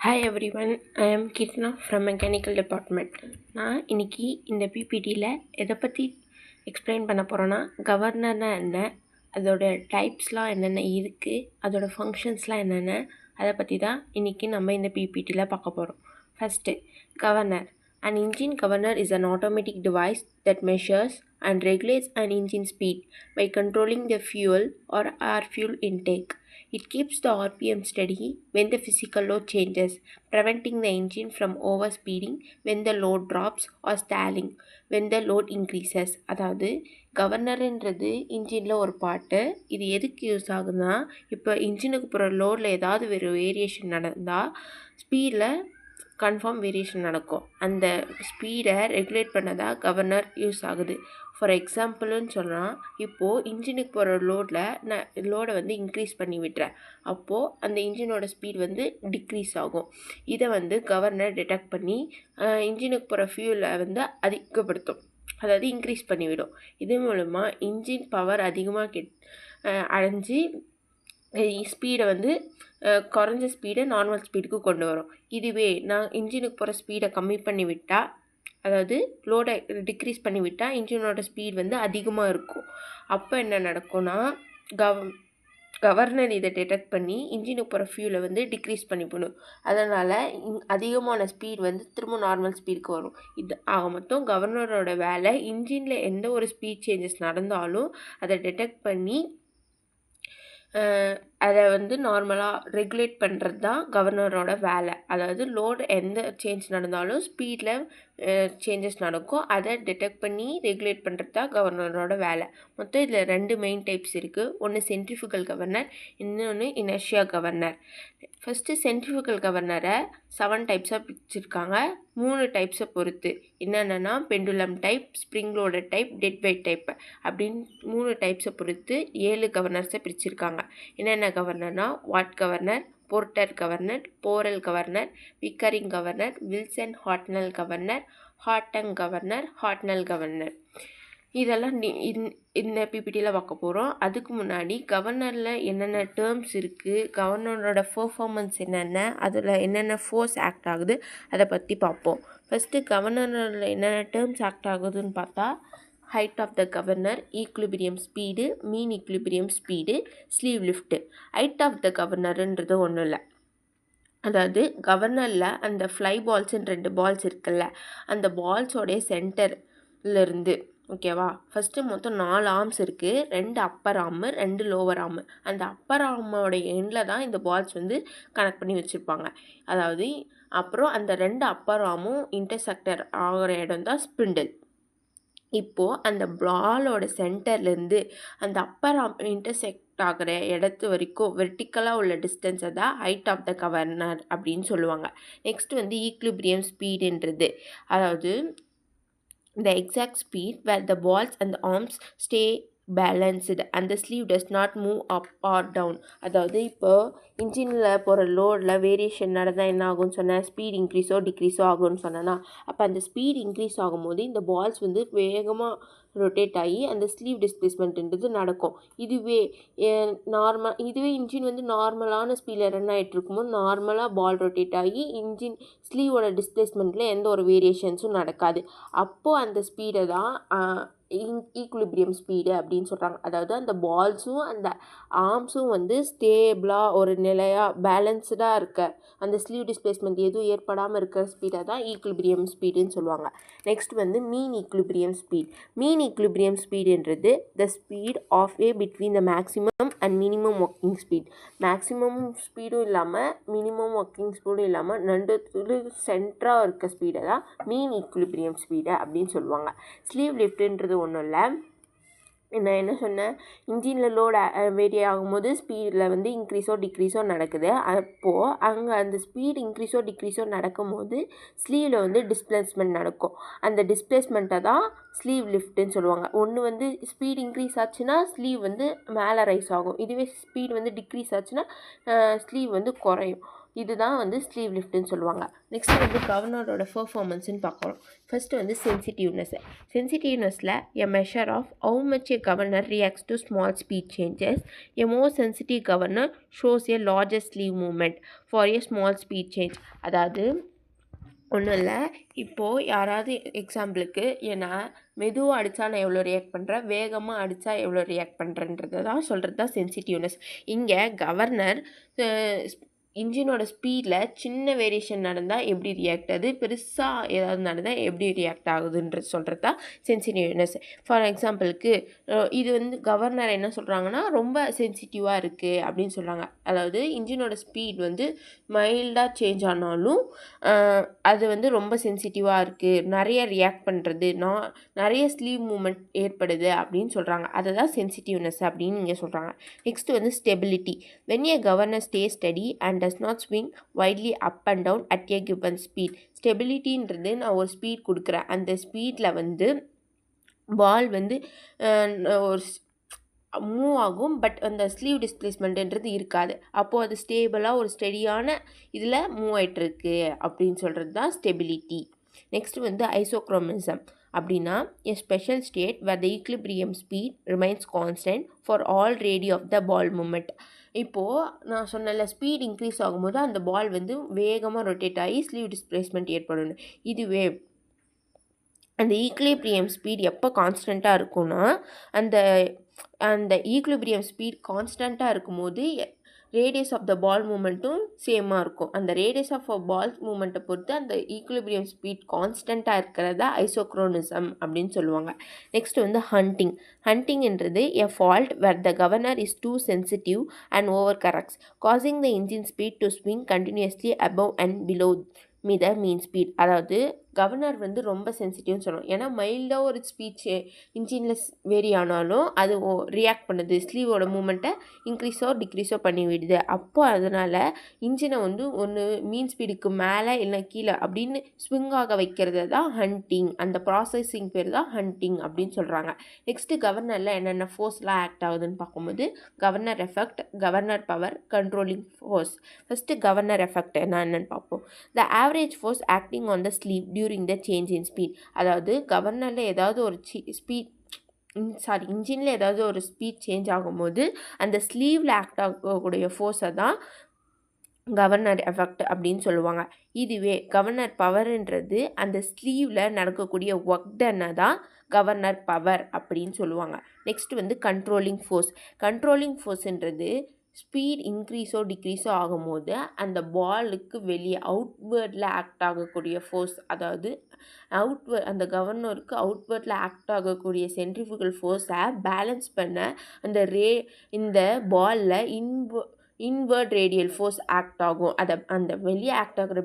Hi everyone, I am Kirtna from Mechanical Department. நான் இன்னைக்கு இந்த பிபிடியில் எதை பற்றி எக்ஸ்பிளைன் பண்ண போகிறேன்னா கவர்னர்னா என்ன, அதோட டைப்ஸ்லாம் என்னென்ன இருக்குது, அதோட ஃபங்க்ஷன்ஸ்லாம் என்னென்ன, அதை பற்றி தான் இன்றைக்கி நம்ம இந்த பிபிடியில் பார்க்க போகிறோம். First governor. An engine governor is an automatic device that measures and regulates an engine speed by controlling the fuel or air fuel intake. It keeps the RPM steady when the physical load changes, preventing the engine from overspeeding when the load drops or stalling when the load increases. அதாவது கவர்னருன்றது இன்ஜினில் ஒரு பாட்டு. இது எதுக்கு use ஆகுதுன்னா, இப்போ இன்ஜினுக்கு போகிற லோடில் ஏதாவது ஒரு வேரியேஷன் நடந்தால் ஸ்பீடில் கன்ஃபார்ம் வேரியேஷன் நடக்கும். அந்த ஸ்பீடை ரெகுலேட் பண்ணதான் கவர்னர் யூஸ் ஆகுது. ஃபார் எக்ஸாம்பிள்னு சொன்னால், இப்போது இன்ஜினுக்கு போகிற லோடில் நான் லோடை வந்து இன்க்ரீஸ் பண்ணி விட்டுறேன். அப்போது அந்த இன்ஜினோட ஸ்பீட் வந்து டிக்ரீஸ் ஆகும். இதை வந்து கவர்னர் டிடெக்ட் பண்ணி இன்ஜினுக்கு போகிற ஃபியூலை வந்து அதிகப்படுத்தும், அதாவது இன்க்ரீஸ் பண்ணிவிடும். இது மூலமாக இன்ஜின் பவர் அதிகமாக அடைஞ்சி ஸ்பீடை வந்து குறைஞ்ச ஸ்பீடை நார்மல் ஸ்பீடுக்கு கொண்டு வரும். இதுவே நான் இன்ஜினுக்கு போகிற ஸ்பீடை கம்மி பண்ணி விட்டால், அதாவது லோடை டிக்ரீஸ் பண்ணி விட்டால் இன்ஜினோட ஸ்பீட் வந்து அதிகமாக இருக்கும். அப்போ என்ன நடக்கும்னா, கவர்னர் இதை டிடெக்ட் பண்ணி இன்ஜினுக்கு போகிற ஃபியூலை வந்து டிக்ரீஸ் பண்ணி போடும். அதனால் அதிகமான ஸ்பீட் வந்து திரும்ப நார்மல் ஸ்பீடுக்கு வரும். இது ஆக மொத்தம் கவர்னரோட வேலை இன்ஜினில் எந்த ஒரு ஸ்பீட் சேஞ்சஸ் நடந்தாலும் அதை டிடெக்ட் பண்ணி அதை வந்து நார்மலாக ரெகுலேட் பண்ணுறது தான் கவர்னரோட வேலை. அதாவது லோடு எந்த சேஞ்ச் நடந்தாலும் ஸ்பீடில் சேஞ்சஸ் நடக்கும், அதை டிடெக்ட் பண்ணி ரெகுலேட் பண்ணுறது தான் கவர்னரோட வேலை. மொத்தம் இதில் 2 மெயின் டைப்ஸ் இருக்குது. ஒன்று சென்ட்ரிஃபியூகல் கவர்னர், இன்னொன்று இனர்ஷியா கவர்னர். ஃபஸ்ட்டு சென்ட்ரிஃபியூகல் கவர்னரை 7 டைப்ஸாக பிரிச்சிருக்காங்க, 3 டைப்ஸை பொறுத்து. என்னென்னா pendulum type, spring loaded type, dead weight type அப்படின்னு 3 டைப்ஸை பொறுத்து 7 கவர்னர்ஸை பிரிச்சிருக்காங்க. என்னென்ன கவர்னர்னா Watt governor, Porter governor, Proell governor, Pickering governor, Wilson Hartnell governor, Hartung governor, Hartnell governor. இதெல்லாம் இந்த பிபிடியில் பார்க்க போகிறோம். அதுக்கு முன்னாடி கவர்னரில் என்னென்ன டேர்ம்ஸ் இருக்குது, கவர்னரோட பெர்ஃபார்மன்ஸ் என்னென்ன, அதில் என்னென்ன ஃபோர்ஸ் ஆக்ட் ஆகுது, அதை பற்றி பார்ப்போம். ஃபஸ்ட்டு கவர்னரில் என்னென்ன டேர்ம்ஸ் ஆக்ட் ஆகுதுன்னு பார்த்தா, height of the governor, equilibrium speed, mean equilibrium speed, sleeve lift. Height of the கவர்னருன்றது ஒன்றும் இல்லை, அதாவது கவர்னரில் அந்த ஃப்ளை பால்ஸ்ன்னு 2 பால்ஸ் இருக்குல்ல, அந்த பால்ஸோடைய சென்டர்லேருந்து, ஓகேவா, ஃபஸ்ட்டு மொத்தம் 4 ஆர்ம்ஸ் இருக்குது. 2 அப்பர் ஆர்மு, 2 லோவர் ஆர்மு. அந்த அப்பர் ஆர்மோடைய எண்டில் தான் இந்த பால்ஸ் வந்து கனெக்ட் பண்ணி வச்சுருப்பாங்க. அதாவது அப்புறம் அந்த 2 அப்பர் ஆர்மும் இன்டர்செக்டர் ஆகிற இடம் தான் ஸ்பிண்டில். இப்போது அந்த பாலோட சென்டர்லேருந்து அந்த அப்பர் ஆர்ம் இன்டர்செக்ட் ஆகிற இடத்து வரைக்கும் வெர்டிக்கலாக உள்ள டிஸ்டன்ஸை தான் ஹைட் ஆஃப் த கவர்னர் அப்படின்னு சொல்லுவாங்க. நெக்ஸ்ட் வந்து ஈக்குலிபிரியம் ஸ்பீடுன்றது, அதாவது the exact speed where the balls and the arms stay balanced and the sleeve does not move up or down. அதாவது இப்போ இன்ஜினில் போகிற லோடில் வேரியேஷன் நடந்தால் என்ன ஆகும்னு சொன்னேன், ஸ்பீட் இன்க்ரீஸோ டிக்ரீஸோ ஆகும்னு சொன்னேன்னா, அப்போ அந்த ஸ்பீட் இன்க்ரீஸ் ஆகும்போது இந்த பால்ஸ் வந்து வேகமாக ரொட்டேட் ஆகி அந்த ஸ்லீவ் டிஸ்பிளேஸ்மெண்ட்டுன்றது நடக்கும். இதுவே இன்ஜின் வந்து நார்மலான ஸ்பீடில் ரன் ஆகிட்டு இருக்கும்போது நார்மலாக பால் ரொட்டேட் ஆகி இன்ஜின் ஸ்லீவோட டிஸ்பிளேஸ்மெண்ட்டில் எந்த ஒரு வேரியேஷன்ஸும் நடக்காது. அப்போது அந்த ஸ்பீடை தான் ஈக்குலிபிரியம் ஸ்பீடு அப்படின்னு சொல்கிறாங்க. அதாவது அந்த பால்ஸும் அந்த ஆர்ம்ஸும் வந்து ஸ்டேபிளாக ஒரு நிலையாக பேலன்ஸ்டாக இருக்க, அந்த ஸ்லீவ் டிஸ்பிளேஸ்மெண்ட் எதுவும் ஏற்படாமல் இருக்கிற ஸ்பீடை தான் ஈக்குலிபிரியம் ஸ்பீடுன்னு சொல்லுவாங்க. நெக்ஸ்ட் வந்து mean equilibrium speed. Mean equilibrium ஸ்பீடுன்றது the speed of way between the maximum and minimum working speed. Maximum ஸ்பீடும் இல்லாமல் மினிமம் ஒர்க்கிங் ஸ்பீடும் இல்லாமல் ரெண்டு சென்டராக இருக்க ஸ்பீடை தான் மீன் ஈக்குலிபிரியம் ஸ்பீடு அப்படின்னு சொல்லுவாங்க. ஸ்லீவ் லிஃப்ட்டுன்றது ஒன்றும் இல்லை, நான் என்ன சொன்னேன், இன்ஜினில் லோடு வேரி ஆகும்போது ஸ்பீடில் வந்து இன்க்ரீஸோ டிக்ரீஸோ நடக்குது. அப்போது அங்கே அந்த ஸ்பீடு இன்க்ரீஸோ டிக்ரீஸோ நடக்கும்போது ஸ்லீவில் வந்து டிஸ்பிளேஸ்மெண்ட் நடக்கும். அந்த டிஸ்பிளேஸ்மெண்ட்டை தான் ஸ்லீவ் லிஃப்ட்டுன்னு சொல்லுவாங்க. ஒன்று வந்து ஸ்பீட் இன்க்ரீஸ் ஆச்சுன்னா ஸ்லீவ் வந்து மேலே ரைஸ் ஆகும், இதுவே ஸ்பீடு வந்து டிக்ரீஸ் ஆச்சுன்னா ஸ்லீவ் வந்து குறையும். இதுதான் வந்து ஸ்லீவ் லிஃப்ட்னு சொல்லுவாங்க. நெக்ஸ்ட் வந்து கவர்னரோட பெர்ஃபார்மன்ஸ்னு பார்க்குறோம். ஃபர்ஸ்ட் வந்து சென்சிட்டிவ்னஸில் a measure of how much a governor reacts to small speed changes. A more sensitive governor shows a largest sleeve movement for a small speed change. அதாவது ஒன்றும் இல்லை, இப்போது யாராவது எக்ஸாம்பிளுக்கு ஏன்னா மெதுவாக அடித்தா நான் எவ்வளோ ரியாக்ட் பண்ணுறேன், வேகமாக அடித்தா எவ்வளோ ரியாக்ட் பண்ணுறேன்றதை தான் சொல்கிறது தான் சென்சிட்டிவ்னஸ். இங்கே கவர்னர் இன்ஜினோட ஸ்பீடில் சின்ன வேரியேஷன் நடந்தால் எப்படி ரியாக்ட் ஆகுது, பெருசாக ஏதாவது நடந்தால் எப்படி ரியாக்ட் ஆகுதுன்றது சொல்கிறது தான் சென்சிட்டிவ்னஸ். ஃபார் எக்ஸாம்பிளுக்கு இது வந்து கவர்னர் என்ன சொல்கிறாங்கன்னா ரொம்ப சென்சிட்டிவாக இருக்குது அப்படின்னு சொல்கிறாங்க. அதாவது இன்ஜினோட ஸ்பீட் வந்து மைல்டாக சேஞ்ச் ஆனாலும் அது வந்து ரொம்ப சென்சிட்டிவாக இருக்குது, நிறைய ரியாக்ட் பண்ணுறது, நிறைய ஸ்லீவ் மூமெண்ட் ஏற்படுது அப்படின்னு சொல்கிறாங்க. அதை தான் சென்சிட்டிவ்னஸ் அப்படின்னு இங்கே சொல்கிறாங்க. நெக்ஸ்ட் வந்து stability. When A governor stay study and does not swing widely up and down at a given speed. ஸ்டெபிலிட்டின்றது நான் ஒரு ஸ்பீட் கொடுக்குறேன், அந்த ஸ்பீடில் வந்து பால் வந்து ஒரு மூவ் ஆகும், பட் அந்த ஸ்லீவ் டிஸ்பிளேஸ்மெண்ட்ன்றது இருக்காது. அப்போது அது ஸ்டேபிளாக ஒரு ஸ்டெடியான இதில் மூவ் ஆகிட்டுருக்கு அப்படின்னு சொல்கிறது தான் ஸ்டெபிலிட்டி. நெக்ஸ்ட் வந்து ஐசோக்ரோமிசம் அப்படின்னா a special state where the equilibrium speed remains constant for all radii of the ball movement. இப்போது நான் சொன்னல ஸ்பீட் இன்க்ரீஸ் ஆகும்போது அந்த பால் வந்து வேகமாக ரொட்டேட் ஆகி ஸ்லீவ் டிஸ்பிளேஸ்மெண்ட் ஏற்படும். இதுவே அந்த ஈக்லிபிரியம் ஸ்பீட் எப்போ கான்ஸ்டண்ட்டாக இருக்கும்னா அந்த ஈக்லிபிரியம் ஸ்பீட் கான்ஸ்டண்ட்டாக இருக்கும்போது ரேடியஸ் ஆஃப் த பால் மூமெண்ட்டும் சேமாக இருக்கும். அந்த ரேடியஸ் ஆஃப் அ பால் மூமெண்ட்டை பொறுத்து அந்த ஈக்லிபிரியம் ஸ்பீட் கான்ஸ்டண்ட்டாக இருக்கிறதா ஐசோக்ரோனிசம் அப்படின்னு சொல்லுவாங்க. நெக்ஸ்ட் வந்து ஹண்டிங்ன்றது எ fault where the governor is too sensitive and overcorrects, causing the engine speed to swing continuously above and below the mean speed. அதாவது கவர்னர் வந்து ரொம்ப சென்சிட்டிவ்னு சொல்லணும். ஏன்னா மைல்டாக ஒரு ஸ்பீட் இன்ஜினில் வேரி ஆனாலும் அது ரியாக்ட் பண்ணுது, ஸ்லீவோட மூமெண்ட்டை இன்க்ரீஸோ டிக்ரீஸோ பண்ணி விடுது. அப்போ அதனால் இன்ஜினை வந்து ஒன்று மீன் ஸ்பீடுக்கு மேலே இல்லை கீழே அப்படின்னு ஸ்விங் ஆக வைக்கிறது தான் ஹண்டிங். அந்த ப்ராசஸிங் பேர் தான் ஹண்டிங் அப்படின்னு சொல்கிறாங்க. நெக்ஸ்ட்டு கவர்னரில் என்னென்ன ஃபோர்ஸ்லாம் ஆக்ட் ஆகுதுன்னு பார்க்கும்போது governor effect, governor power, controlling force. First governor effect என்னென்னு பார்ப்போம். The average force acting on the sleeve during the change in speed. அதாவது கவர்னரில் ஏதாவது ஒரு இன்ஜினில் ஏதாவது ஒரு ஸ்பீட் சேஞ்ச் ஆகும்போது அந்த ஸ்லீவில் ஆக்ட் ஆகக்கூடிய ஃபோர்ஸை தான் கவர்னர் எஃபெக்ட் அப்படின்னு சொல்லுவாங்க. இதுவே கவர்னர் பவர்ன்றது அந்த ஸ்லீவில் நடக்கக்கூடிய ஒர்க் டன்னை தான் கவர்னர் பவர் அப்படின்னு சொல்லுவாங்க. நெக்ஸ்ட் வந்து கண்ட்ரோலிங் ஃபோர்ஸ்ன்றது ஸ்பீட் இன்க்ரீஸோ டிக்ரீஸோ ஆகும்போது அந்த பாலுக்கு வெளியே அவுட்வேர்டில் ஆக்ட் ஆகக்கூடிய ஃபோர்ஸ், அதாவது அந்த கவர்னருக்கு அவுட்வேர்டில் ஆக்ட் ஆகக்கூடிய சென்ட்ரிஃபியூகல் ஃபோர்ஸை பேலன்ஸ் பண்ண இந்த பாலில் இன்வர்ட் ரேடியல் ஃபோர்ஸ் ஆக்ட் ஆகும். அந்த வெளியே ஆக்ட் ஆகிற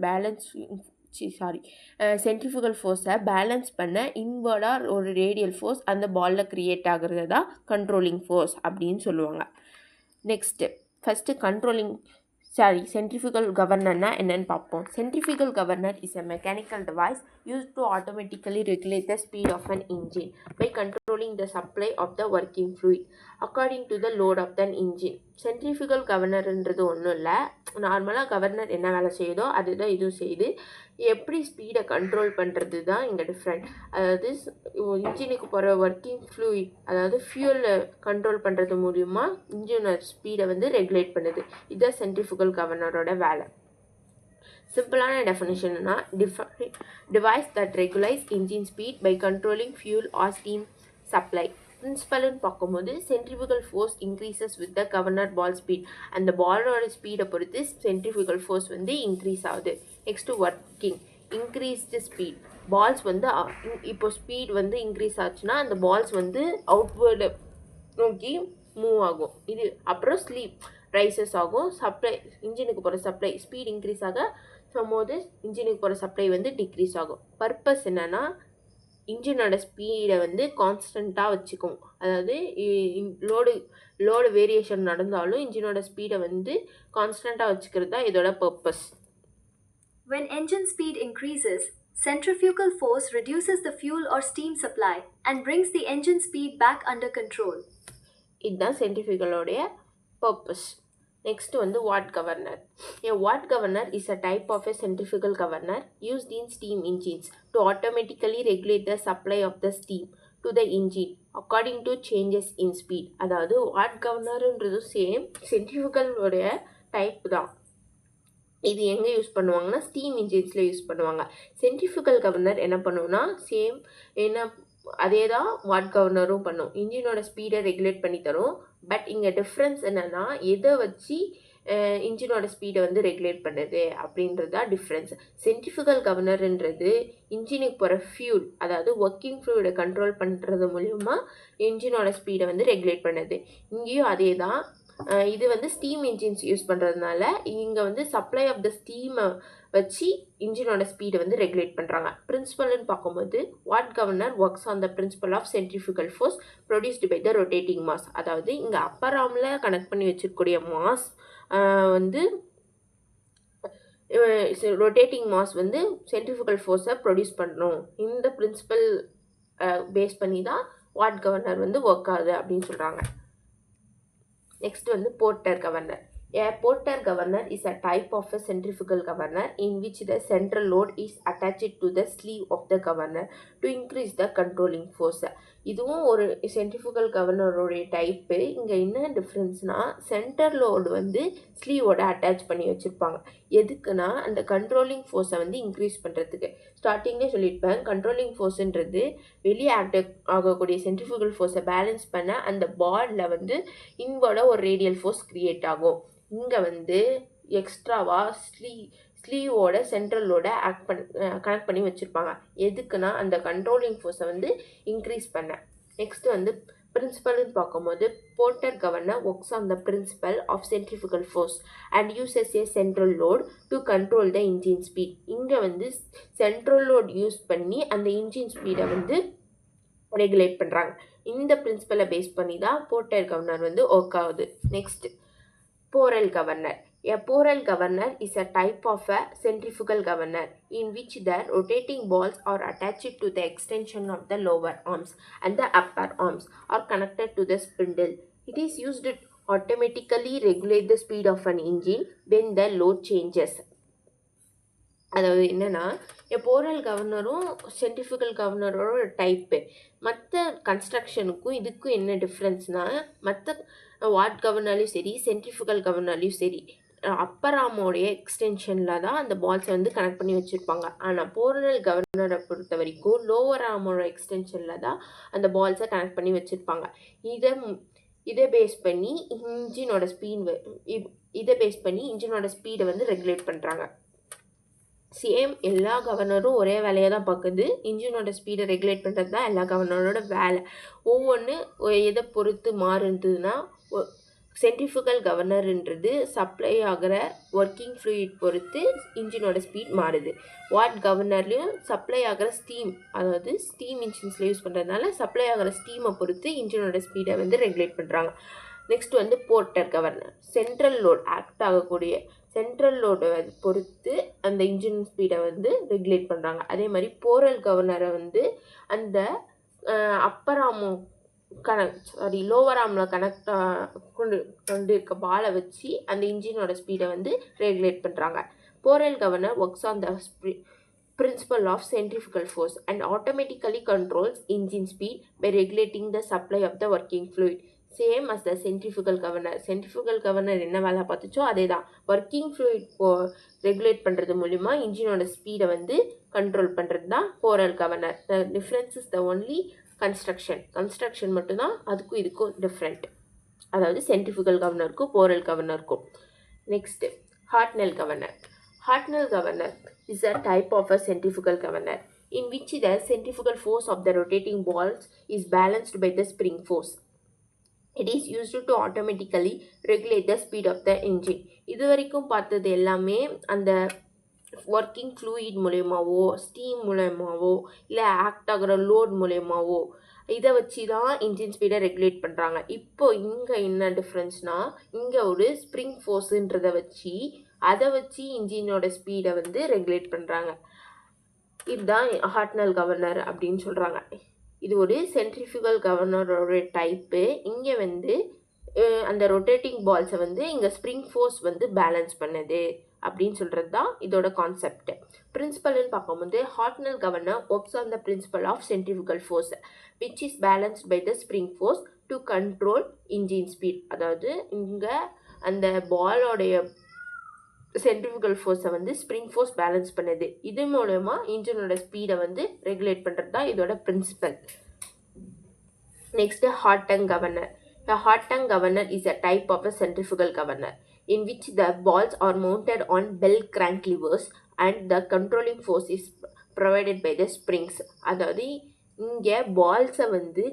சென்ட்ரிஃபியூகல் ஃபோர்ஸை பேலன்ஸ் பண்ண இன்வர்டாக ஒரு ரேடியல் ஃபோர்ஸ் அந்த பாலில் க்ரியேட் ஆகிறது தான் கண்ட்ரோலிங் ஃபோர்ஸ் அப்படின்னு சொல்லுவாங்க. நெக்ஸ்ட்டு சென்ட்ரிஃபியூகல் கவர்னர்னா என்னன்னு பார்ப்போம். Centrifugal governor is a mechanical device used to automatically regulate the speed of an engine by controlling the supply of the working fluid according to the load of the engine. Centrifugal கவர்னர்ன்றது ஒன்றும் இல்லை, நார்மலாக governor என்ன வேலை செய்யுதோ அதுதான் இதுவும் செய்யுது. எப்படி ஸ்பீடை கண்ட்ரோல் பண்ணுறது தான் இங்கே டிஃப்ரெண்ட். அதாவது இன்ஜினுக்கு போகிற ஒர்க்கிங் ஃப்ளூயிட், அதாவது ஃபியூலை கண்ட்ரோல் பண்ணுறது மூலிமா இன்ஜினோட ஸ்பீடை வந்து ரெகுலேட் பண்ணுது. இதுதான் சென்ட்ரிஃபியூகல் கவர்னரோட வேலை. சிம்பிளான டெஃபினிஷன்னா device that regulates engine speed by controlling fuel or steam supply. பிரின்சிபல்னு பார்க்கும்போது centrifugal force increases with the governor ball speed. அந்த பாலோட ஸ்பீடை பொறுத்து சென்ட்ரிஃபியூகல் ஃபோர்ஸ் வந்து இன்க்ரீஸ் ஆகுது. Next working increased speed. Balls வந்து இப்போ ஸ்பீட் வந்து இன்க்ரீஸ் ஆச்சுன்னா அந்த பால்ஸ் வந்து அவுட்வேர்டு நோக்கி மூவ் ஆகும். இது அப்புறம் ஸ்லீப் ரைசஸ் ஆகும். இன்ஜினுக்கு போகிற சப்ளை ஸ்பீட் இன்க்ரீஸ் ஆக போது இன்ஜினுக்கு போகிற சப்ளை வந்து டிக்ரீஸ் ஆகும். பர்பஸ் என்னென்னா இன்ஜினோட ஸ்பீடை வந்து கான்ஸ்டண்ட்டாக வச்சுக்கும். அதாவது லோடு வேரியேஷன் நடந்தாலும் இன்ஜினோட ஸ்பீடை வந்து கான்ஸ்டண்ட்டாக வச்சுக்கிறது தான் இதோட purpose. When engine speed increases, centrifugal force reduces the fuel or steam supply and brings the engine speed back under control. இதுதான் சென்ட்ரிஃபியூகலோடைய பர்பஸ். Next வந்து watt governor. A watt governor is a type of a centrifugal governor used in steam engines to automatically regulate the supply of the steam to the engine according to changes in speed. அதாவது watt governorன்றது same சென்ட்ரிஃபியூகலோடைய type தான். இது எங்கே use பண்ணுவாங்கன்னா steam இன்ஜின்ஸில் use பண்ணுவாங்க. Centrifugal governor என்ன பண்ணுவோம்னா same என்ன அதே தான் வாட் கவர்னரும் பண்ணும். இன்ஜினோட ஸ்பீடை ரெகுலேட் பண்ணி தரும். பட் இங்கே டிஃப்ரென்ஸ் என்னென்னா எதை வச்சு இன்ஜினோட ஸ்பீடை வந்து ரெகுலேட் பண்ணுது அப்படின்றது தான் டிஃப்ரென்ஸ். சென்ட்ரிஃபியூகல் கவர்னர்ன்றது இன்ஜினுக்கு போகிற ஃபியூல், அதாவது ஒர்க்கிங் ஃப்ளூயிடை கண்ட்ரோல் பண்ணுறது மூலிமா இன்ஜினோட ஸ்பீடை வந்து ரெகுலேட் பண்ணுது. இங்கேயும் அதே தான். இது வந்து ஸ்டீம் இன்ஜின்ஸ் யூஸ் பண்ணுறதுனால இங்கே வந்து சப்ளை ஆஃப் த ஸ்டீமை வச்சு இன்ஜினோட ஸ்பீடை வந்து ரெகுலேட் பண்ணுறாங்க. பிரின்சிபல்னு பார்க்கும்போது what governor works on the principle of centrifugal force produced by the rotating mass. அதாவது இங்கே அப்பர் ஆர்மில் கனெக்ட் பண்ணி வச்சிருக்கக்கூடிய மாஸ் வந்து ரொட்டேட்டிங் மாஸ் வந்து சென்ட்ரிஃபியூகல் ஃபோர்ஸை ப்ரொடியூஸ் பண்ணணும். இந்த பிரின்சிபல் பேஸ் பண்ணி தான் வாட் கவர்னர் வந்து ஒர்க் ஆகுது அப்படின்னு சொல்கிறாங்க. Next வந்து Porter governor. A Porter governor is a type of a centrifugal governor in which the central load is attached to the sleeve of the governor to increase the controlling force. இதுவும் ஒரு centrifugal கவர்னரோடைய type. இங்கே என்ன டிஃப்ரென்ஸ்னால் centre load வந்து ஸ்லீவோட attach பண்ணி வச்சுருப்பாங்க. எதுக்குன்னா அந்த கண்ட்ரோலிங் ஃபோர்ஸை வந்து இன்க்ரீஸ் பண்ணுறதுக்கு. ஸ்டார்டிங்லேயே சொல்லியிருப்பேன், கண்ட்ரோலிங் ஃபோர்ஸுன்றது வெளியே ஆகக்கூடிய சென்ட்ரிஃபியூகல் ஃபோர்ஸை பேலன்ஸ் பண்ண அந்த பாடில் வந்து இன்வர்டாக ஒரு ரேடியல் ஃபோர்ஸ் க்ரியேட் ஆகும். இங்கே வந்து எக்ஸ்ட்ராவாக ஸ்லீவோட சென்ட்ரலோட கனெக்ட் பண்ணி வச்சுருப்பாங்க. எதுக்குன்னா அந்த கண்ட்ரோலிங் ஃபோர்ஸை வந்து இன்க்ரீஸ் பண்ண. நெக்ஸ்ட் வந்து பிரின்சிபல்னு பார்க்கும்போது porter governor works on the principle of centrifugal force and uses a central load to control the engine speed. இங்கே வந்து சென்ட்ரல் லோட் யூஸ் பண்ணி அந்த இன்ஜின் ஸ்பீடை வந்து ரெகுலேட் பண்ணுறாங்க. இந்த பிரின்சிபலை பேஸ் பண்ணி தான் போர்ட்டர் கவர்னர் வந்து ஒர்க் ஆகுது. Next Porel governor. A Porel governor is a type of a centrifugal governor in which the rotating balls are attached to the extension of the lower arms and the upper arms are connected to the spindle. It is used to automatically regulate the speed of an engine when the load changes. அதாவது என்னென்னா borewell கவர்னரும் centrifugal கவர்னரோட type. மற்ற கன்ஸ்ட்ரக்ஷனுக்கும் இதுக்கும் என்ன டிஃப்ரென்ஸ்னால் மற்ற what கவர்னர்லையும் சரி centrifugal கவர்னர்லையும் சரி அப்பர் ஆர்மோடைய எக்ஸ்டென்ஷனில் தான் அந்த பால்ஸை வந்து கனெக்ட் பண்ணி வச்சுருப்பாங்க. ஆனால் போரல் கவர்னரை பொறுத்த வரைக்கும் லோவர் ஆர்மோட எக்ஸ்டென்ஷனில் தான் அந்த பால்ஸை கனெக்ட் பண்ணி வச்சுருப்பாங்க. இதை பேஸ் பண்ணி இன்ஜினோட ஸ்பீடை வந்து ரெகுலேட் பண்ணுறாங்க. சேம் எல்லா கவர்னரும் ஒரே வேலையை தான் பார்க்குது. இன்ஜினோட ஸ்பீடை ரெகுலேட் பண்ணுறது தான் எல்லா கவர்னரோட வேலை. ஒவ்வொன்று எதை பொறுத்து மாறுதுன்னா சென்ட்ரிஃபியூகல் கவர்னர்ன்றது சப்ளை ஆகிற ஒர்க்கிங் ஃப்ளூயிட் பொறுத்து இன்ஜினோட ஸ்பீட் மாறுது. வாட் கவர்னர்லேயும் சப்ளை ஆகிற ஸ்டீம், அதாவது ஸ்டீம் இன்ஜின்ஸில் யூஸ் பண்ணுறதுனால சப்ளை ஆகிற ஸ்டீமை பொறுத்து இன்ஜினோட ஸ்பீடை வந்து ரெகுலேட் பண்ணுறாங்க. நெக்ஸ்ட் வந்து porter governor. Central load act ஆகக்கூடிய சென்ட்ரல் லோடை பொறுத்து அந்த இன்ஜின் ஸ்பீடை வந்து ரெகுலேட் பண்ணுறாங்க. அதே மாதிரி போரல் கவர்னரை வந்து அந்த அப்பர் ஆர்மோ லோவர் ஆர்மில் கொண்டு இருக்க பாலை வச்சு அந்த இன்ஜினோட ஸ்பீடை வந்து ரெகுலேட் பண்ணுறாங்க. Borewell governor works on the principle of centrifugal force and automatically controls engine speed by regulating the supply of the working fluid. Same as the centrifugal governor. Centrifugal governor என்ன வேலை பார்த்துச்சோ அதே தான். ஒர்க்கிங் ஃப்ளூயிட் ரெகுலேட் பண்ணுறது மூலிமா இன்ஜினோட ஸ்பீடை வந்து control பண்ணுறது தான் Proell governor. The difference is the only construction மட்டும்தான் அதுக்கும் இதுக்கும் டிஃப்ரெண்ட். அதாவது சென்ட்ரிஃபியூகல் கவர்னருக்கும் போரல் கவர்னருக்கும். Next Hartnell governor. Hartnell governor is a type of a centrifugal governor in which the centrifugal force of the rotating balls is balanced by the spring force. It is used to automatically regulate the speed of the engine. இது வரைக்கும் பார்த்தது எல்லாமே அந்த working fluid மூலயமாவோ steam மூலயமாவோ இல்லை act ஆகிற load மூலயமாவோ இதை வச்சு தான் இன்ஜின் ஸ்பீடை ரெகுலேட் பண்ணுறாங்க. இப்போ இங்கே என்ன டிஃப்ரென்ஸ்னால் இங்கே ஒரு ஸ்ப்ரிங் ஃபோர்ஸுன்றதை வச்சு அதை வச்சு இன்ஜினோட ஸ்பீடை வந்து ரெகுலேட் பண்ணுறாங்க. இதுதான் ஹார்ட்னல் கவர்னர் அப்படின்னு சொல்கிறாங்க. இது ஒரு சென்ட்ரிஃபியூகல் கவர்னரோட டைப்பு. இங்கே வந்து அந்த ரொட்டேட்டிங் பால்ஸை வந்து இங்கே ஸ்ப்ரிங் ஃபோர்ஸ் வந்து பேலன்ஸ் பண்ணுது அப்படின்னு சொல்கிறது தான் இதோட கான்செப்ட். பிரின்சிபல்னு பார்க்கும்போது Hartnell governor works on the principle of centrifugal force which is balanced by the spring force to control engine speed. அதாவது இங்கே அந்த பாலோடைய சென்ட்ரிஃபியூகல் ஃபோர்ஸை வந்து ஸ்ப்ரிங் ஃபோர்ஸ் பேலன்ஸ் பண்ணுது. இது மூலமா இன்ஜினோட ஸ்பீடை வந்து ரெகுலேட் பண்ணுறது தான் இதோட principal. Next, hot tongue governor. A hot tongue governor is a type of a centrifugal governor in which the balls are mounted on bell crank levers and the controlling force is provided by the springs. அதாவது இங்கே பால்ஸை வந்து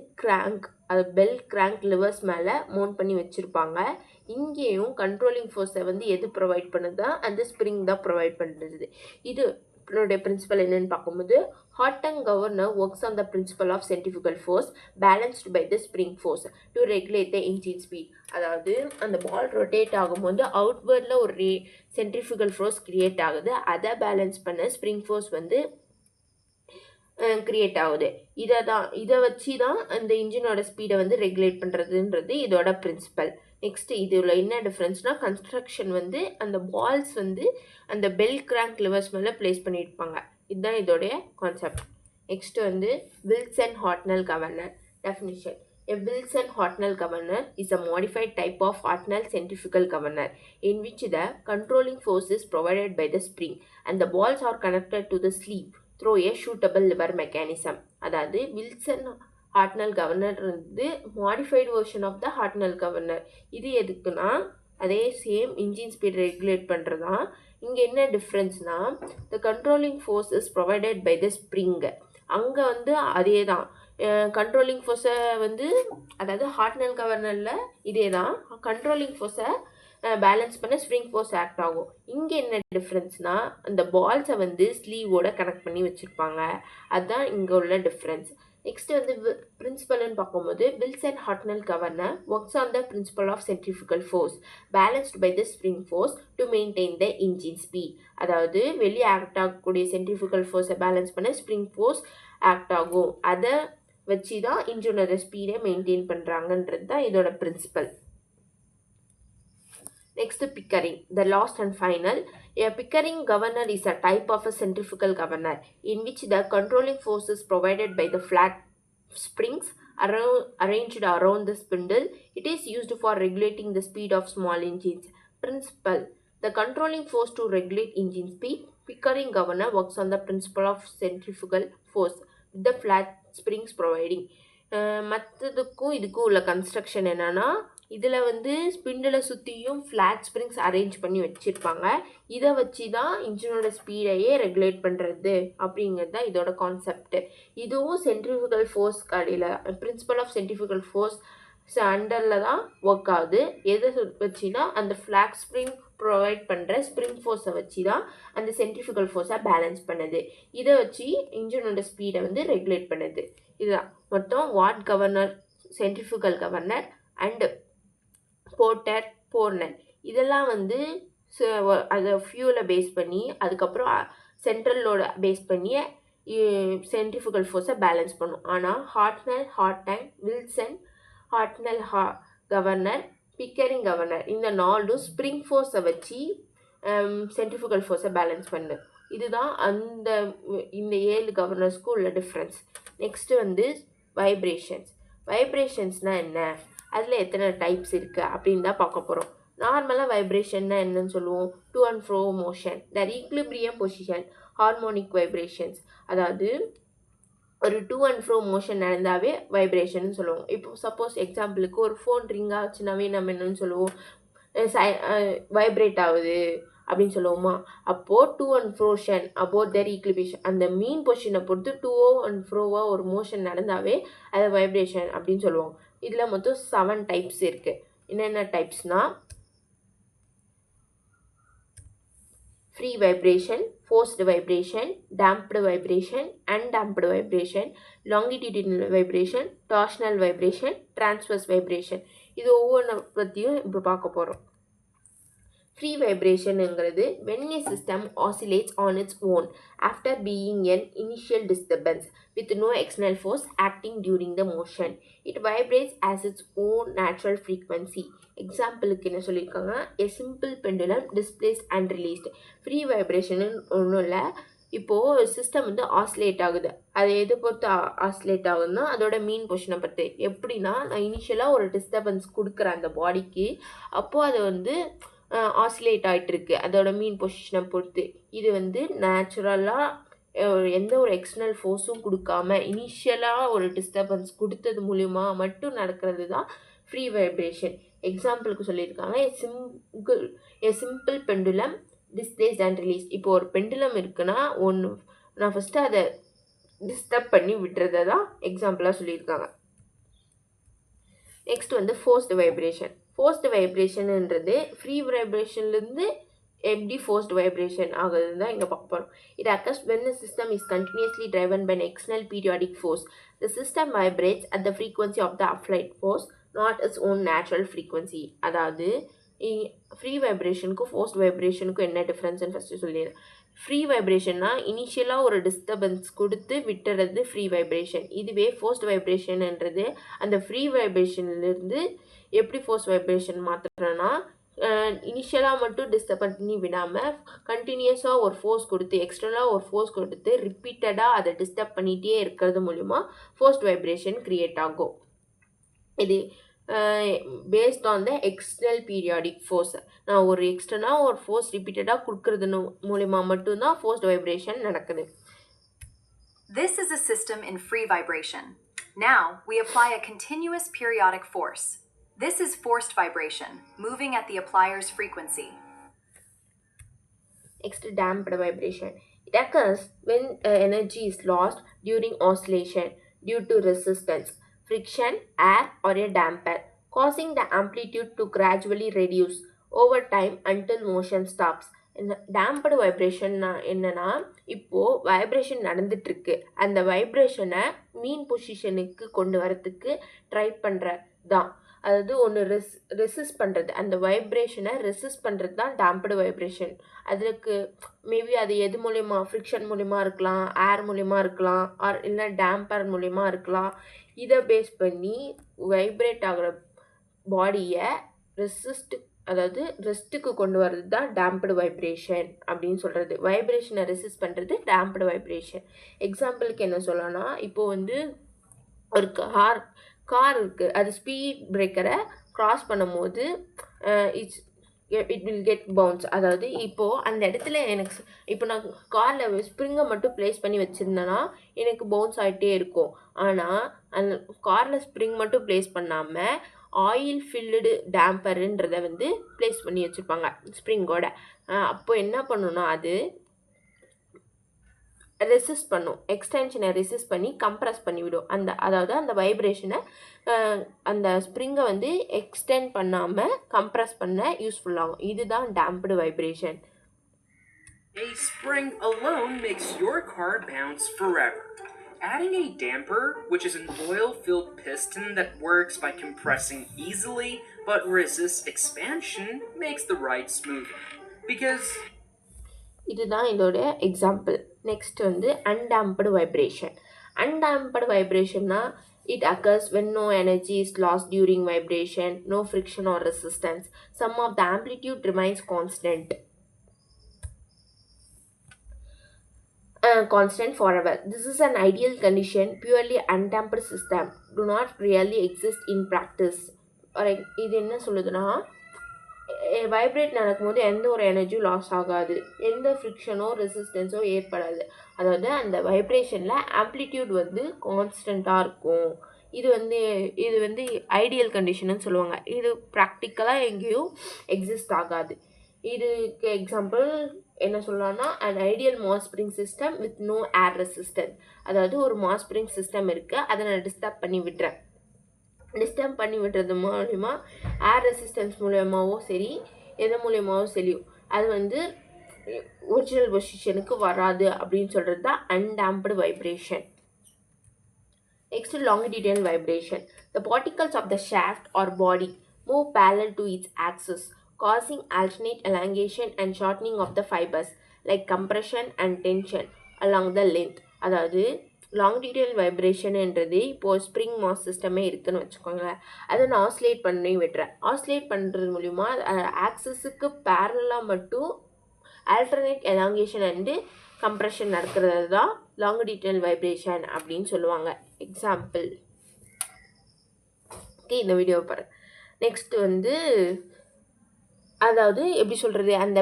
bell crank levers மேலே mount பண்ணி வச்சுருப்பாங்க. இங்கேயும் controlling ஃபோர்ஸை வந்து எது ப்ரொவைட் பண்ணுதா அந்த ஸ்ப்ரிங் தான் ப்ரொவைட் பண்ணுறது. இது பிரின்சிபல் என்னன்னு பார்க்கும்போது hot tongue governor works on the principle of centrifugal force balanced by the spring force to regulate the engine speed. அதாவது அந்த பால் ரொட்டேட் ஆகும்போது அவுட்வேர்டில் ஒரு சென்ட்ரிஃபியூகல் ஃபோர்ஸ் கிரியேட் ஆகுது. அதை பேலன்ஸ் பண்ண ஸ்ப்ரிங் ஃபோர்ஸ் வந்து கிரியேட் ஆகுது. இதை வச்சு தான் அந்த இன்ஜினோட ஸ்பீடை வந்து ரெகுலேட் பண்ணுறதுன்றது இதோட பிரின்சிபல். நெக்ஸ்ட் இதில் என்ன டிஃப்ரென்ஸ்னால் கன்ஸ்ட்ரக்ஷன் வந்து அந்த பால்ஸ் வந்து அந்த பெல் கிராங்க் லிவர்ஸ் மேலே பிளேஸ் பண்ணியிருப்பாங்க. இதுதான் இதோடைய கான்செப்ட். நெக்ஸ்ட் வந்து Wilson Hartnell governor definition. A Wilson-Hartnell governor is a modified type of Hartnell centrifugal governor in which the controlling force is provided by the spring and the balls are connected to the sleeve through a shootable lever mechanism. அதாவது Wilson Hartnell governor வந்து modified version of the Hartnell governor. இது எதுக்குன்னா அதே same engine speed regulate பண்ணுறது தான். இங்கே என்ன டிஃப்ரென்ஸ்னால் the controlling force is provided by the spring. அங்கே வந்து அதே தான் கண்ட்ரோலிங் ஃபோர்ஸை வந்து அதாவது ஹார்ட்னல் கவர்னரில் இதே தான் கண்ட்ரோலிங் ஃபோர்ஸை பேலன்ஸ் பண்ண ஸ்ப்ரிங் ஃபோர்ஸ் ஆக்ட் ஆகும். இங்கே என்ன டிஃப்ரென்ஸ்னால் அந்த பால்ஸை வந்து ஸ்லீவோட கனெக்ட் பண்ணி வச்சுருப்பாங்க. அதுதான் இங்கே உள்ள டிஃப்ரென்ஸ். நெக்ஸ்ட் வந்து பிரின்சிபல்னு பார்க்கும்போது Wilson Hartnell governor works on the principle of centrifugal force balanced by the spring force to maintain the engine speed. அதாவது வெளியே ஆக்ட் ஆகக்கூடிய சென்ட்ரிஃபியூகல் ஃபோர்ஸை பேலன்ஸ் பண்ண ஸ்ப்ரிங் ஃபோர்ஸ் ஆக்ட் ஆகும். அதை வச்சு தான் இன்ஜினோட ஸ்பீடை மெயின்டைன் பண்ணுறாங்கன்றது தான் இதோட principal. Next, Pickering, the last and final. A Pickering governor is a type of a centrifugal governor in which the controlling force is provided by the flat springs arranged around the spindle. It is used for regulating the speed of small engines. Principle: the controlling force to regulate engine speed. Pickering governor works on the principle of centrifugal force with the flat springs providing. மற்றதுக்கும் இதுக்கும் உள்ள construction என்னென்னா இதில் வந்து ஸ்பிண்டிலை சுற்றியும் flat springs arrange பண்ணி வச்சுருப்பாங்க. இதை வச்சு தான் இன்ஜினோட ஸ்பீடையே ரெகுலேட் பண்ணுறது அப்படிங்கிறது தான் இதோட கான்செப்ட். இதுவும் சென்ட்ரிஃபியூகல் ஃபோர்ஸ் கடையில் பிரின்சிபல் ஆஃப் சென்ட்ரிஃபியூகல் ஃபோர்ஸ் அண்டரில் தான் ஒர்க் ஆகுது. எதை வச்சுன்னா அந்த ஃப்ளாட் ஸ்ப்ரிங் ப்ரொவைட் பண்ணுற ஸ்ப்ரிங் ஃபோர்ஸை வச்சு தான் அந்த சென்ட்ரிஃபியூகல் ஃபோர்ஸை பேலன்ஸ் பண்ணுது. இதை வச்சு இன்ஜினோட ஸ்பீடை வந்து ரெகுலேட் பண்ணுது. இதுதான் மொத்தம் Watt governor, centrifugal governor and போர்னர் இதெல்லாம் வந்து அதை ஃபியூலை பேஸ் பண்ணி அதுக்கப்புறம் சென்ட்ரல் லோட பேஸ் பண்ணி சென்ட்ரிஃபியூகல் ஃபோர்ஸை பேலன்ஸ் பண்ணும். ஆனால் Hartnell, Hartung, Wilson Hartnell governor, Pickering governor இந்த 4 ஸ்ப்ரிங் ஃபோர்ஸை வச்சு சென்ட்ரிஃபியூகல் ஃபோர்ஸை பேலன்ஸ் பண்ணு. இதுதான் இந்த 7 கவர்னர்ஸ்க்கு உள்ள டிஃப்ரென்ஸ். நெக்ஸ்ட்டு வந்து வைப்ரேஷன்ஸ்னால் என்ன, அதில் எத்தனை டைப்ஸ் இருக்குது அப்படின்னு தான் பார்க்க போகிறோம். நார்மலாக வைப்ரேஷன்னா என்னன்னு சொல்லுவோம், to and fro motion, their equilibrium position, harmonic vibrations. அதாவது ஒரு டு அண்ட் ஃப்ரோ மோஷன் நடந்தாவே வைப்ரேஷன் சொல்லுவோம். இப்போ சப்போஸ் எக்ஸாம்பிளுக்கு ஒரு ஃபோன் ரிங் ஆச்சுனாவே நம்ம என்னன்னு சொல்லுவோம், வைப்ரேட் ஆகுது அப்படின்னு சொல்லுவோமா. அப்போது to and fro motion about their equilibrium அந்த மீன் பொசிஷனை பொறுத்து டுவோ அண்ட் ஃப்ரோவா ஒரு மோஷன் நடந்தாவே அதை வைப்ரேஷன் அப்படின்னு சொல்லுவோம். இதில் மொத்தம் 7 டைப்ஸ் இருக்குது. என்னென்ன டைப்ஸ்னால் free vibration, forced vibration, damped vibration, undamped vibration, longitudinal vibration, torsional vibration, transverse vibration. இது ஒவ்வொன்றை பற்றியும் இப்போ பார்க்க போகிறோம். Free vibrationங்கிறது when a system oscillates on its own after being an initial disturbance with no external force acting during the motion. It vibrates as its own natural frequency. எக்ஸாம்பிளுக்கு என்ன சொல்லியிருக்காங்க, a simple pendulum displaced and released. Free vibration ஒன்றும் இல்லை. இப்போது system வந்து oscillate ஆகுது. அது எது பொறுத்து ஆசிலேட் ஆகுதுன்னா அதோட மீன் பொசிஷனை பொறுத்து. எப்படின்னா, நான் இனிஷியலாக ஒரு டிஸ்டர்பன்ஸ் கொடுக்குறேன் அந்த பாடிக்கு, அப்போது அது வந்து ஆசிலேட் ஆகிட்டுருக்கு அதோட மீன் பொசிஷனை பொறுத்து. இது வந்து நேச்சுரலாக எந்த ஒரு எக்ஸ்டர்னல் ஃபோர்ஸும் கொடுக்காம இனிஷியலாக ஒரு டிஸ்டர்பன்ஸ் கொடுத்தது மூலிமா மட்டும் நடக்கிறது தான் ஃப்ரீ வைப்ரேஷன். எக்ஸாம்பிளுக்கு சொல்லியிருக்காங்க, a simple pendulum displaced and release. இப்போ ஒரு பெண்டுலம் இருக்குன்னா நான் ஃபஸ்ட்டு அதை டிஸ்டர்ப் பண்ணி விடுறத தான் எக்ஸாம்பிளாக சொல்லியிருக்காங்க. நெக்ஸ்ட் வந்து ஃபோர்ஸ்டு வைப்ரேஷன். ஃபோர்ஸ்டு வைப்ரேஷன்ன்றது ஃப்ரீ வைப்ரேஷன்லேருந்து எப்படி ஃபோர்ஸ்டு வைப்ரேஷன் ஆகுதுன்னு தான் இங்கே பார்க்க போகிறோம். It occurs when the system is continuously driven by an external periodic force. The system vibrates at the frequency of the applied force, not its own natural frequency. அதாவது free வைப்ரேஷனுக்கும் forced வைப்ரேஷனுக்கும் என்ன டிஃப்ரென்ஸ்னு first சொல்லிடுறேன். Free வைப்ரேஷன்னா இனிஷியலாக ஒரு disturbance கொடுத்து விட்டுறது free vibration. இதுவே forced வைப்ரேஷன்ன்றது அந்த free வைப்ரேஷன்லேருந்து எப்படி ஃபோர்ஸ்ட் வைப்ரேஷன் மாற்றுறோன்னா, இனிஷியலாக மட்டும் டிஸ்டர்ப் பண்ணி விடாமல் கண்டினியூஸாக ஒரு ஃபோர்ஸ் கொடுத்து எக்ஸ்டர்னலாக ஒரு ஃபோர்ஸ் கொடுத்து ரிப்பீட்டடாக அதை டிஸ்டர்ப் பண்ணிகிட்டே இருக்கிறது மூலிமா ஃபோர்ஸ்ட் வைப்ரேஷன் க்ரியேட் ஆகும். இது based on the external periodic force. நான் ஒரு எக்ஸ்டர்னாக ஒரு ஃபோர்ஸ் ரிப்பீட்டடாக கொடுக்கறது மூலிமா மட்டும்தான் ஃபோர்ஸ்ட் வைப்ரேஷன் நடக்குது. This is a system in free vibration. Now we apply a continuous periodic force. This is forced vibration, moving at the applier's frequency. Next, damped vibration. It occurs when energy is lost during oscillation due to resistance, friction, air, or a damper, causing the amplitude to gradually reduce over time until motion stops. இந்த டேம்படு vibration என்னன்னா, இப்போது vibration நடந்துட்டுருக்கு, அந்த வைப்ரேஷனை மீன் பொசிஷனுக்கு கொண்டு வரத்துக்கு try பண்ணுறது தான். அதாவது ஒன்று ரெசிஸ்ட் பண்ணுறது, அந்த வைப்ரேஷனை ரெசிஸ்ட் பண்ணுறது தான் டேம்படு வைப்ரேஷன். அதுக்கு மேபி அது எது மூலிமா, ஃப்ரிக்ஷன் மூலிமா இருக்கலாம், ஏர் மூலிமா இருக்கலாம், ஆர் இல்லை டேம்பர் மூலிமா இருக்கலாம். இதை பேஸ் பண்ணி வைப்ரேட் ஆகிற பாடியை அதாவது ரெஸ்ட்டுக்கு கொண்டு வர்றது தான் டேம்படு வைப்ரேஷன் அப்படின்னு சொல்கிறது. வைப்ரேஷனை ரெசிஸ்ட் பண்ணுறது டேம்படு வைப்ரேஷன். எக்ஸாம்பிளுக்கு என்ன சொல்லலாம்னா, இப்போது வந்து ஒரு கார் இருக்குது, அது ஸ்பீட் பிரேக்கரை க்ராஸ் பண்ணும்போது இட் வில் கெட் பவுன்ஸ். அதாவது இப்போது அந்த இடத்துல இப்போ நான் காரில் ஸ்ப்ரிங்கை மட்டும் ப்ளேஸ் பண்ணி வச்சுருந்தேன்னா எனக்கு பவுன்ஸ் ஆகிட்டே இருக்கும். ஆனால் அந்த காரில் ஸ்ப்ரிங் மட்டும் ப்ளேஸ் பண்ணாமல் ஆயில் ஃபில்டு டேம்பருன்றதை வந்து ப்ளேஸ் பண்ணி வச்சுருப்பாங்க ஸ்ப்ரிங்கோட. அப்போ என்ன பண்ணுன்னா அது ரெசிஸ்ட் பண்ணும், எக்ஸ்டென்ஷனை ரெசிஸ்ட் பண்ணி கம்ப்ரஸ் பண்ணிவிடும். அதாவது அந்த வைப்ரேஷனை அந்த ஸ்ப்ரிங்கை வந்து எக்ஸ்டெண்ட் பண்ணாமல் கம்ப்ரஸ் பண்ண யூஸ்ஃபுல்லாகும். இதுதான் டேம்படு vibration. A spring alone makes your car bounce forever. Adding a damper, which is an oil-filled piston that works by compressing easily but resists expansion, makes the ride smoother. Because இதுதான் இதோட example. Next வந்து அன்டாம்படு vibration. அன்டாம்படு வைப்ரேஷன்னா it occurs when no energy is lost during vibration, no friction or resistance. Some of the amplitude remains constant forever. This is an ideal condition. Purely undamped system do not really exist in practice. இது என்ன சொல்லுதுன்னா, vibrate நடக்கும்போது எந்த ஒரு எனர்ஜியும் loss ஆகாது, எந்த ஃப்ரிக்ஷனோ ரெசிஸ்டன்ஸோ ஏற்படாது. அதாவது அந்த வைப்ரேஷனில் ஆம்ப்ளிடியூட் வந்து கான்ஸ்டண்ட்டாக இருக்கும். இது வந்து ஐடியல் கண்டிஷன்னு சொல்லுவாங்க. இது ப்ராக்டிக்கலாக எங்கேயும் எக்ஸிஸ்ட் ஆகாது. இதுக்கு எக்ஸாம்பிள் என்ன சொல்லலாம்னா, and ideal mass spring system with no air resistance. அதாவது ஒரு மாஸ் ஸ்ப்ரிங் சிஸ்டம் இருக்குது, அதை நான் டிஸ்டர்ப் பண்ணி விடுறது மூலிமா ஏர் ரெசிஸ்டன்ஸ் மூலியமாகவோ சரி எது மூலியமாகவும் சரியும் அது வந்து ஒரிஜினல் பொசிஷனுக்கு வராது அப்படின்னு சொல்கிறது தான் அன்டாம்படு vibration. Next, longitudinal vibration. The particles of the shaft or body move parallel to its axis, causing alternate elongation and shortening of the fibers like compression and tension along the length. அதாவது longitudinal வைப்ரேஷன்ன்றது இப்போது spring mass சிஸ்டமே இருக்குதுன்னு வச்சுக்கோங்களேன். அதை நான் ஆஸ்லேட் பண்ணி விட்டுறேன். ஆஸ்லேட் பண்ணுறது மூலிமா ஆக்சஸுக்கு பேரலாக மட்டும் ஆல்டர்னேட் எலாங்கேஷன் அண்டு கம்ப்ரெஷன் நடக்கிறது தான் லாங்கிடியூடினல் வைப்ரேஷன் அப்படின்னு சொல்லுவாங்க. எக்ஸாம்பிள் ஓகே, இந்த வீடியோ பாரு. நெக்ஸ்ட் வந்து அதாவது எப்படி சொல்கிறது, அந்த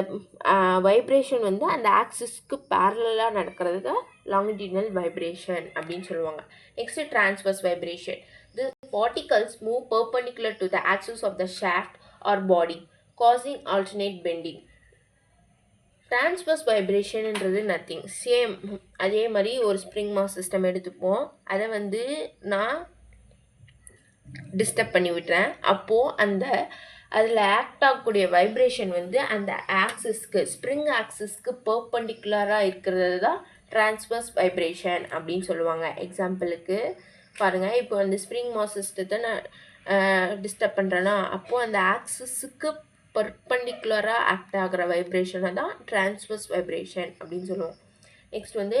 வைப்ரேஷன் வந்து அந்த ஆக்சிஸ்க்கு பேரலாக நடக்கிறது தான் லாங்கிடியூடினல் வைப்ரேஷன் அப்படின்னு சொல்லுவாங்க. Next transverse vibration. The particles move perpendicular to the axis of the shaft or body causing alternate bending. Transverse வைப்ரேஷன்ன்றது நத்திங், சேம் அதே மாதிரி ஒரு ஸ்ப்ரிங் மாஸ் சிஸ்டம் எடுத்துப்போம். அதை வந்து நான் டிஸ்டர்ப் பண்ணி விட்டுறேன். அப்போது அதில் ஆக்ட் ஆகக்கூடிய வைப்ரேஷன் வந்து அந்த ஆக்சிஸ்க்கு ஸ்ப்ரிங் ஆக்சிஸ்க்கு பர்பண்டிகுலராக இருக்கிறது தான் டிரான்ஸ்வர்ஸ் வைப்ரேஷன் அப்படின்னு சொல்லுவாங்க. எக்ஸாம்பிளுக்கு பாருங்கள், இப்போ அந்த ஸ்ப்ரிங் மாஸ் சிஸ்டத்தை நான் டிஸ்டர்ப் பண்ணுறேன்னா அப்போது அந்த ஆக்சிஸுக்கு பர்பண்டிகுலராக ஆக்ட் ஆகிற வைப்ரேஷனை தான் டிரான்ஸ்வர்ஸ் வைப்ரேஷன் அப்படின்னு சொல்லுவோம். நெக்ஸ்ட் வந்து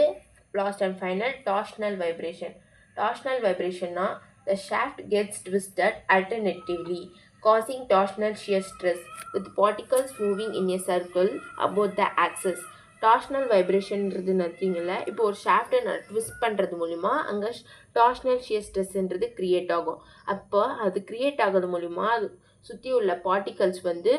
last and final torsional vibration. Torsional வைப்ரேஷன்னா the shaft gets twisted alternatively causing torsional shear stress with particles moving in a circle about the axis. Torsional வைப்ரேஷன்ன்றது நத்திங் இல்லை, இப்போ ஒரு ஷாஃப்டை நான் ட்விஸ்ட் பண்ணுறது மூலிமா அங்கே டார்ஷனல் ஷியர் ஸ்ட்ரெஸ்ன்றது க்ரியேட் ஆகும். அப்போ அது க்ரியேட் ஆகிறது மூலிமா அது சுற்றி உள்ள பார்ட்டிகல்ஸ் வந்து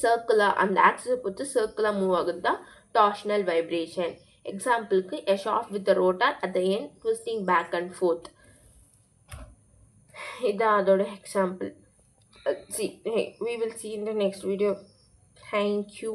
சர்க்கிளாக அந்த ஆக்சிஸை பொறுத்து சர்க்கிளாக மூவ் ஆகுது தான் டார்ஷனல் வைப்ரேஷன். எக்ஸாம்பிளுக்கு a shaft with a rotor at the end twisting back and forth. இதான் அதோட example. We will see in the next video. Thank you.